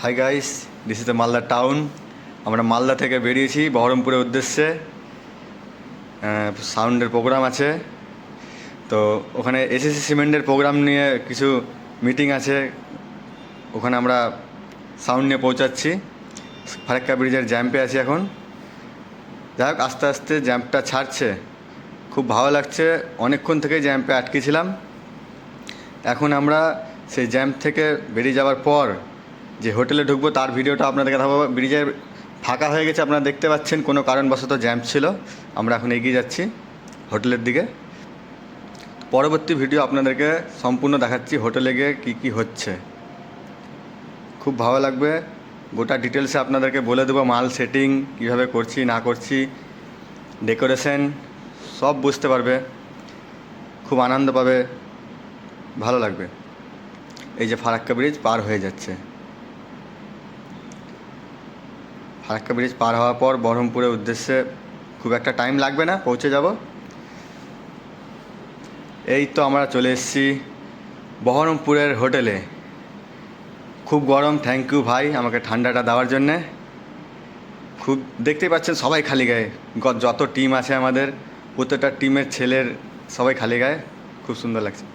Hi guys, this is the Malda town. আমরা মালদা থেকে বেরিয়েছি বহরমপুরের উদ্দেশ্যে। সাউন্ডের প্রোগ্রাম আছে, তো ওখানে এসএসসি সিমেন্টের প্রোগ্রাম নিয়ে কিছু মিটিং আছে, ওখানে আমরা সাউন্ড নিয়ে পৌঁছাচ্ছি। ফারাক্কা ব্রিজের জ্যাম্পে আছি এখন। যাই হোক, আস্তে আস্তে জ্যাম্পটা ছাড়ছে, খুব ভালো লাগছে। অনেকক্ষণ থেকে জ্যাম্পে আটকেছিলাম। এখন আমরা সেই জ্যাম্প থেকে বেরিয়ে যাওয়ার পর যে হোটেলে ঢুকবো তার ভিডিওটা আপনাদেরকে দেখাবো। ব্রিজের ফাঁকা হয়ে গেছে, আপনারা দেখতে পাচ্ছেন, কোনো কারণবশত জ্যাম্প ছিল। আমরা এখন এগিয়ে যাচ্ছি হোটেলের দিকে। পরবর্তী ভিডিও আপনাদেরকে সম্পূর্ণ দেখাচ্ছি হোটেলে গিয়ে কী কী হচ্ছে। খুব ভালো লাগবে, গোটা ডিটেলসে আপনাদেরকে বলে দেবো। মাল সেটিং কীভাবে করছি না করছি, ডেকোরেশন সব বুঝতে পারবে, খুব আনন্দ পাবে, ভালো লাগবে। এই যে ফারাক্কা ব্রিজ পার হয়ে যাচ্ছে। ফারাক্কা ব্রিজ পার হওয়ার পর বহরমপুরের উদ্দেশ্যে খুব একটা টাইম লাগবে না, পৌঁছে যাব। এই তো আমরা চলে এসেছি বহরমপুরের হোটেলে। খুব গরম, থ্যাংক ইউ ভাই আমাকে ঠান্ডাটা দেওয়ার জন্যে। খুব দেখতেই পাচ্ছেন সবাই খালি গায়ে, যত টিম আছে আমাদের প্রত্যেকটা টিমের ছেলের সবাই খালি গায়ে, খুব সুন্দর লাগছে।